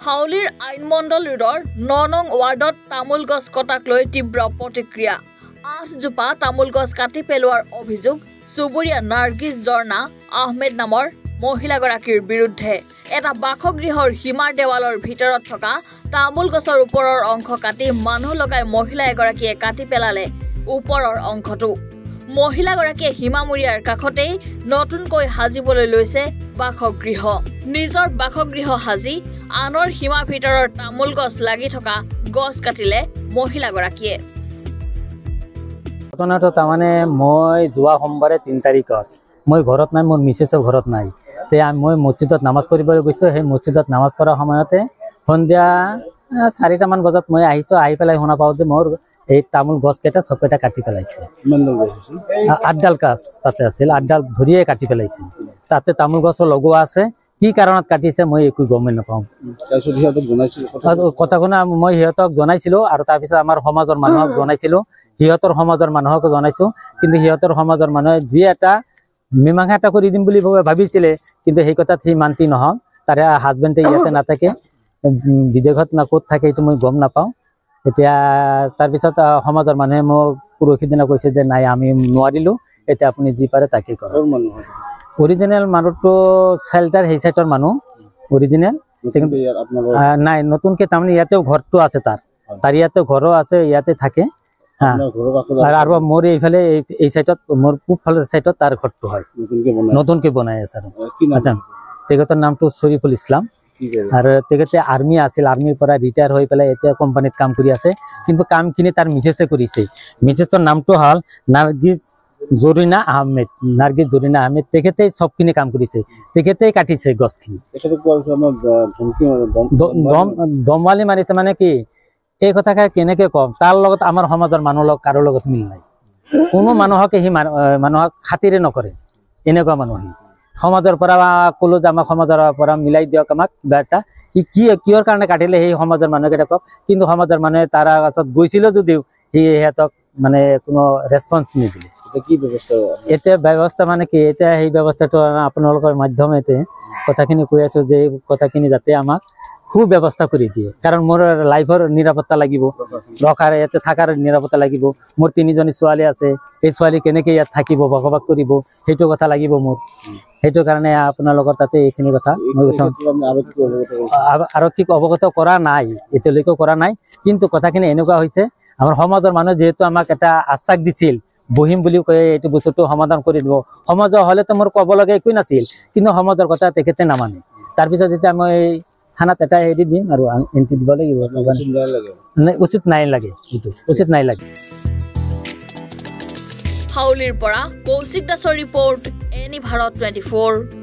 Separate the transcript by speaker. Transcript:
Speaker 1: হাউলিৰ আইনমণ্ডল ৰোডৰ ৯ নং ৱাৰ্ডত তামোল গছ কটাক লৈ তীব্ৰ প্ৰতিক্ৰিয়া ৮ জোপা তামোল গছ কাটি পেলোৱাৰ অভিযোগ চুবুৰীয়া নাৰ্গিছ জৰ্না আহমেদ নামৰ মহিলাগৰাকীৰ বিৰুদ্ধে এটা বাসগৃহৰ সীমাৰ দেৱালৰ ভিতৰত থকা তামোল গছৰ ওপৰৰ অংশ কাটি মানুহ লগাই মহিলা এগৰাকীয়ে কাটি পেলালে ওপৰৰ অংশটো মহিলাগৰাকীয়ে সীমামূৰীয়াৰ কাষতেই নতুনকৈ সাজিবলৈ লৈছে বাসগৃহ নিজৰ বাসগৃহ সাজি আনৰ সীমা ভিতৰৰ তামোল গছ লাগি থকা গছ কাটিলে মহিলাগৰাকীয়ে
Speaker 2: ঘটনাটো তাৰমানে মই যোৱা সোমবাৰে ৩ তাৰিখত মই ঘৰত নাই মোৰ মিছেছৰ ঘৰত নাই তে মই মছজিদত নামাজ পঢ়িবলৈ গৈছো সেই মছজিদত নামাজ পঢ়াৰ সময়তে সন্ধিয়া 4টা মান বজাত মই আহিছো আহি পেলাই শুনা পাওঁ যে মোৰ এই তামোল গছ কেইটা সবকেইটা কাটি পেলাইছে 8ডাল গছ তাতে আছিল 8ডাল ধৰিয়ে কাটি পেলাইছে তাতে তামোল গছ লগোৱা আছে কি কাৰণত কাটিছে মই একো গম নাপাওঁ কথাগুনা মই সিহঁতক জনাইছিলো আৰু তাৰ পিছত আমাৰ সমাজৰ মানুহক জনাইছিলো সিহঁতৰ সমাজৰ মানুহক জনাইছো কিন্তু সিহঁতৰ সমাজৰ মানুহে যি এটা মীমাংসা এটা কৰি দিম বুলি ভাবিছিলে কিন্তু সেই কথাত সি মান্তি নহল তাৰে হাজবেণ্ডে ইয়াতে নাথাকে বিদেশত না ক'ত থাকে এইটো মই গম নাপাওঁ এতিয়া তাৰ পিছত সমাজৰ মানুহে মোক পৰহি দিনা কৈছে যে নাই আমি নোৱাৰিলো এতিয়া আপুনি যি পাৰে তাকে কৰক অৰিজিনেল মানুহটো চেল্টাৰ সেই সাইটৰ মানুহ অৰিজিনেল নাই নতুনকে তাৰমানে ইয়াতেও ঘৰটো আছে তাৰ ইয়াতে ঘৰো আছে ইয়াতে থাকে আৰু মোৰ এইফালে এই সাইটত মোৰ পূবফালৰ সাইটত তাৰ ঘৰটো হয় নতুনকে বনাই আছে আচ্ছা তেখেতৰ নামটো শৰীফুল ইছলাম আৰু তেখেতে আৰ্মি আছিল আৰ্মিৰ পৰা ৰিটায়াৰ হৈ পেলাই এতিয়া কোম্পানীত কাম কৰি আছে কিন্তু কামখিনি তাৰ মিছেছে কৰিছে মিছেছৰ নামটো হ'ল নাৰ্গিছ জৰিনা আহমেদ তেখেতে সবখিনি কাম কৰিছে তেখেতেই কাটিছে গছখিনি দমৱালি মাৰিছে মানে কি এই কথাকে কেনেকে কম তাৰ লগত আমাৰ সমাজৰ মানুহ লগ কাৰো লগত মিল নাই কোনো মানুহকে সি মানুহক খাতিৰে নকৰে এনেকুৱা মানুহ সমাজৰ পৰা কলো যে আমাক সমাজৰ পৰা মিলাই দিয়ক আমাক কিবা এটা সি কিহৰ কাৰণে কাটিলে সেই সমাজৰ মানুহকেইটা কওক কিন্তু সমাজৰ মানুহে তাৰ পাছত গৈছিল যদিও সি সিহঁতক মানে কোনো ৰেছপন্স নিদিলে এতিয়া ব্যৱস্থা মানে কি এতিয়া সেই ব্যৱস্থাটো আপোনালোকৰ মাধ্যমতে কথাখিনি কৈ আছো যে কথাখিনি যাতে আমাক সুব্যৱস্থা কৰি দিয়ে কাৰণ মোৰ লাইফৰ নিৰাপত্তা লাগিব ৰখাৰ ইয়াতে থকাৰ নিৰাপত্তা লাগিব মোৰ 3জনী ছোৱালী আছে এই ছোৱালী কেনেকৈ ইয়াত থাকিব বসবাস কৰিব সেইটো কথা লাগিব মোৰ সেইটো কাৰণে আপোনালোকৰ তাতে এইখিনি কথা আৰক্ষীক অৱগত কৰা নাই এতিয়ালৈকে কৰা নাই কিন্তু কথাখিনি এনেকুৱা হৈছে আমাৰ সমাজৰ মানুহে যেহেতু আমাক এটা আশ্বাস দিছিল বহিম বুলি কয় এইটো বস্তুটো সমাধান কৰি দিব সমাজৰ হলেতো মোৰ ক'ব লগা একোই নাছিল কিন্তু সমাজৰ কথা তেখেতে নামানে তাৰপিছত এতিয়া মই থানাত এটা হেৰি দিম আৰু এন্ট্ৰি দিব লাগিব উচিত নাই লাগে এইটো উচিত নাই লাগে
Speaker 1: হাউলিৰ পৰা কৌশিক দাসৰ ৰিপৰ্ট এনি ভাৰত 24